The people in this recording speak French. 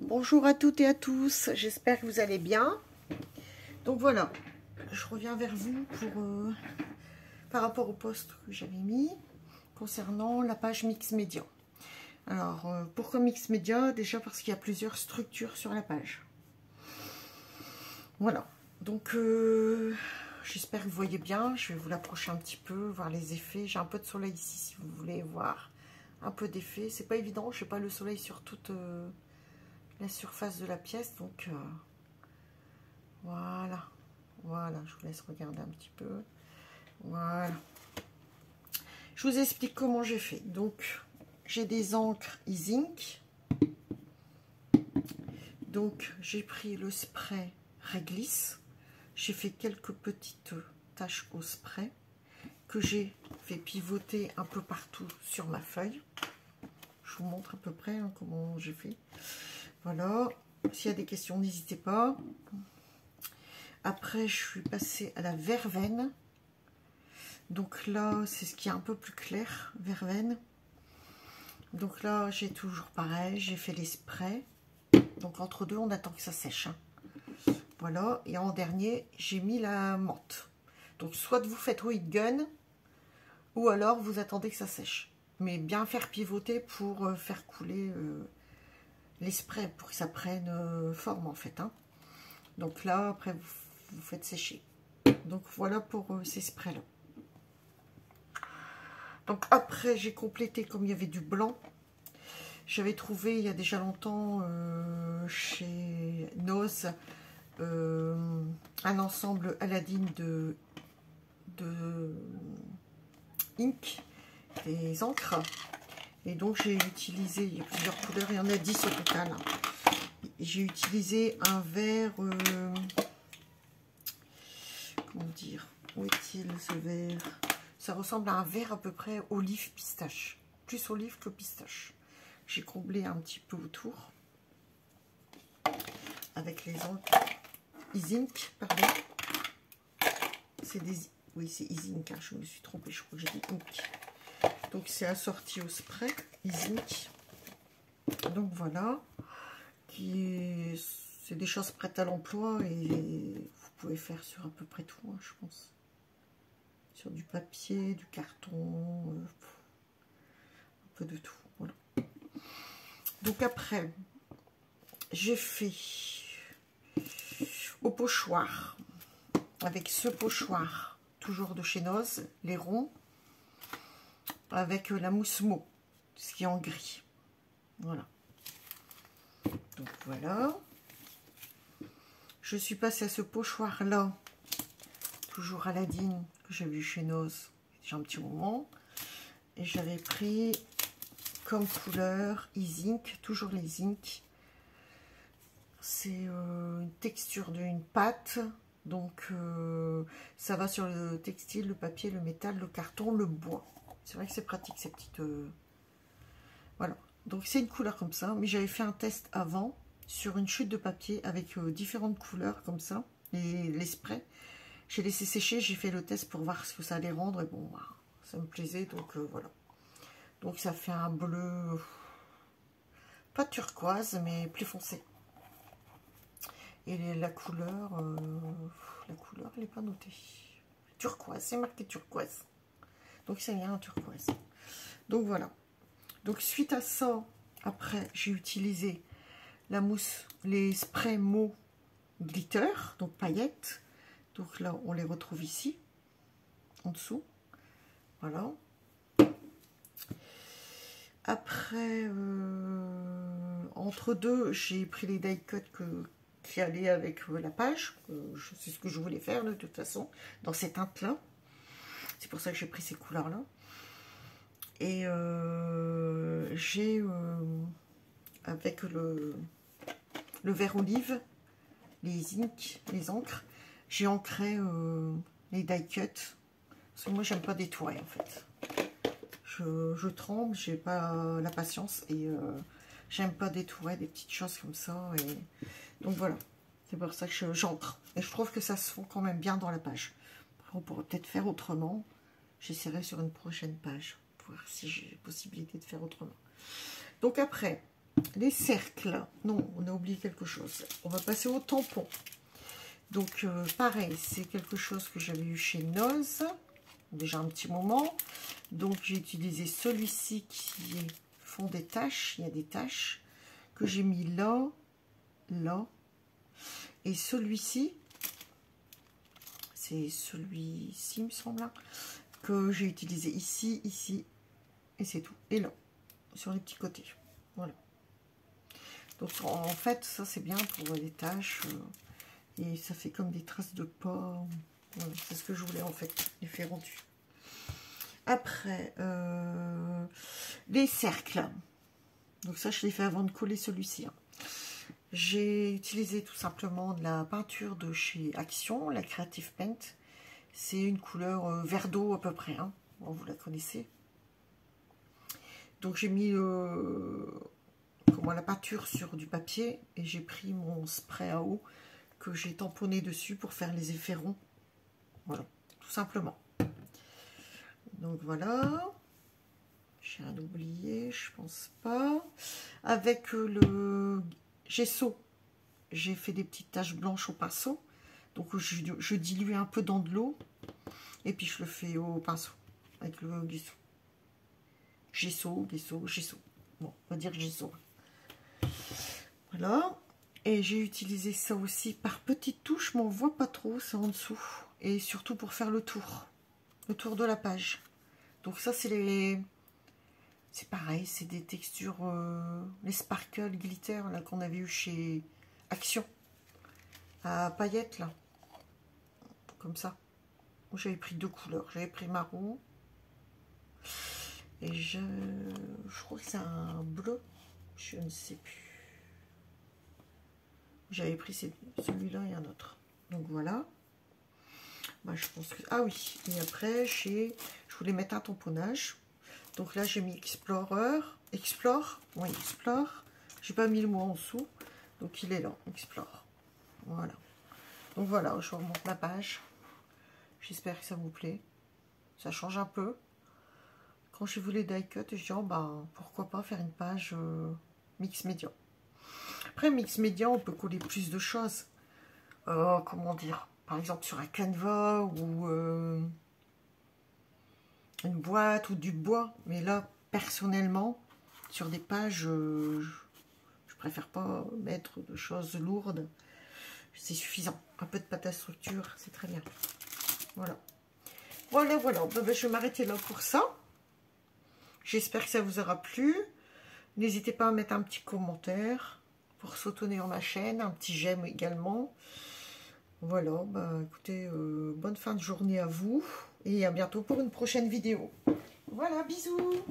Bonjour à toutes et à tous, j'espère que vous allez bien. Donc voilà, je reviens vers vous pour par rapport au post que j'avais mis concernant la page Mix Média. Alors, pourquoi Mix Média? Déjà parce qu'il y a plusieurs structures sur la page. Voilà, donc j'espère que vous voyez bien. Je vais vous l'approcher un petit peu, voir les effets. J'ai un peu de soleil ici si vous voulez voir un peu d'effet. C'est pas évident, je n'ai pas le soleil sur toute la surface de la pièce, donc voilà, je vous laisse regarder un petit peu. Voilà, je vous explique comment j'ai fait. Donc j'ai des encres e-ink, donc j'ai pris le spray réglisse, j'ai fait quelques petites taches au spray que j'ai fait pivoter un peu partout sur ma feuille. Je vous montre à peu près comment j'ai fait. Voilà, s'il y a des questions, n'hésitez pas. Après, je suis passée à la verveine. Donc là, c'est ce qui est un peu plus clair, verveine. Donc là, j'ai toujours pareil, j'ai fait les sprays. Donc entre deux, on attend que ça sèche. Voilà, et en dernier, j'ai mis la menthe. Donc soit vous faites white gun, ou alors vous attendez que ça sèche. Mais bien faire pivoter pour faire couler les sprays, pour que ça prenne forme en fait. Donc là, après, vous faites sécher. Donc voilà pour ces sprays là. Donc après, j'ai complété comme il y avait du blanc. J'avais trouvé il y a déjà longtemps chez Noz un ensemble Aladdin de ink, des encres. Et donc j'ai utilisé, il y a plusieurs couleurs, il y en a 10 au total. J'ai utilisé un vert, comment dire, où est-il ce vert? Ça ressemble à un vert à peu près olive pistache, plus olive que pistache. J'ai comblé un petit peu autour avec les encres e-ink, pardon. C'est des, oui c'est e-ink, je me suis trompée, je crois que j'ai dit ink. Donc c'est assorti au spray e-ink. Donc voilà, c'est des choses prêtes à l'emploi et vous pouvez faire sur à peu près tout, je pense. Sur du papier, du carton, un peu de tout. Voilà. Donc après, j'ai fait au pochoir, avec ce pochoir, toujours de chez Noz, les ronds, avec la mousse Mo, ce qui est en gris. Voilà. Donc voilà. Je suis passée à ce pochoir-là, toujours Aladdin, que j'avais eu chez Noz, déjà un petit moment. Et j'avais pris comme couleur e-ink, toujours les ink. C'est une texture d'une pâte, donc ça va sur le textile, le papier, le métal, le carton, le bois. C'est vrai que c'est pratique ces petites... Voilà, donc c'est une couleur comme ça, mais j'avais fait un test avant sur une chute de papier avec différentes couleurs comme ça, et les sprays. J'ai laissé sécher, j'ai fait le test pour voir ce que ça allait rendre, et bon, ça me plaisait, donc voilà. Donc ça fait un bleu, pas turquoise, mais plus foncé. Et la couleur elle n'est pas notée. Turquoise, c'est marqué turquoise. Donc c'est bien un turquoise. Donc voilà. Donc suite à ça, après j'ai utilisé la mousse, les sprays Mo glitter, donc paillettes. Donc là on les retrouve ici, en dessous. Voilà. Après, entre deux, j'ai pris les die cuts qui allaient avec la page. C'est ce que je voulais faire de toute façon, dans ces teintes-là. C'est pour ça que j'ai pris ces couleurs-là. Et j'ai, avec le vert olive, les inks, les encres, j'ai ancré les die cuts. Parce que moi, j'aime pas détourer en fait. Je tremble, j'ai pas la patience et j'aime pas détourer des petites choses comme ça. Et donc voilà, c'est pour ça que j'encre. Et je trouve que ça se fond quand même bien dans la page. On pourrait peut-être faire autrement. J'essaierai sur une prochaine page pour voir si j'ai possibilité de faire autrement. Donc après, les cercles. Non, on a oublié quelque chose. On va passer au tampon. Donc, pareil, c'est quelque chose que j'avais eu chez Noz, déjà un petit moment. Donc, j'ai utilisé celui-ci qui est fond des taches. Il y a des taches que j'ai mis là, là. Et celui-ci, c'est celui-ci, me semble, hein, que j'ai utilisé ici, ici, et c'est tout. Et là, sur les petits côtés. Voilà. Donc, en fait, ça, c'est bien pour les taches. Et ça fait comme des traces de pas. Voilà, c'est ce que je voulais, en fait, l'effet rendu. Après, les cercles. Donc ça, je l'ai fait avant de coller celui-ci. Hein. J'ai utilisé tout simplement de la peinture de chez Action, la Creative Paint. C'est une couleur vert d'eau à peu près. Hein. Bon, vous la connaissez. Donc j'ai mis la peinture sur du papier et j'ai pris mon spray à eau que j'ai tamponné dessus pour faire les effets ronds. Voilà, tout simplement. Donc voilà. J'ai rien oublié, je pense pas. Avec le gesso, j'ai fait des petites taches blanches au pinceau. Donc je dilue un peu dans de l'eau. Et puis je le fais au pinceau. Avec le gesso. Gesso. Bon, on va dire gesso. Voilà. Et j'ai utilisé ça aussi par petites touches, mais on voit pas trop, c'est en dessous. Et surtout pour faire le tour de la page. Donc ça, c'est les... C'est pareil, c'est des textures, les sparkle glitter là qu'on avait eu chez Action. À paillettes là. Comme ça. J'avais pris deux couleurs. J'avais pris marron. Et je crois que c'est un bleu. Je ne sais plus. J'avais pris celui-là et un autre. Donc voilà. Bah, je pense que... Ah oui. Et après, je voulais mettre un tamponnage. Donc là, j'ai mis Explorer. Explore. Oui, Explore. J'ai pas mis le mot en dessous. Donc il est là. Explore. Voilà. Donc voilà, je remonte ma page. J'espère que ça vous plaît. Ça change un peu. Quand j'ai vu les die cut, je dis oh, bah, pourquoi pas faire une page mix média. Après, mix média, on peut coller plus de choses. Comment dire? Par exemple, sur un canevas ou une boîte ou du bois. Mais là, personnellement, sur des pages, je préfère pas mettre de choses lourdes. C'est suffisant. Un peu de pâte à structure, c'est très bien. Voilà. Voilà. Ben, je vais m'arrêter là pour ça. J'espère que ça vous aura plu. N'hésitez pas à mettre un petit commentaire pour soutenir ma chaîne. Un petit j'aime également. Voilà. Ben, écoutez, bonne fin de journée à vous. Et à bientôt pour une prochaine vidéo. Voilà, bisous!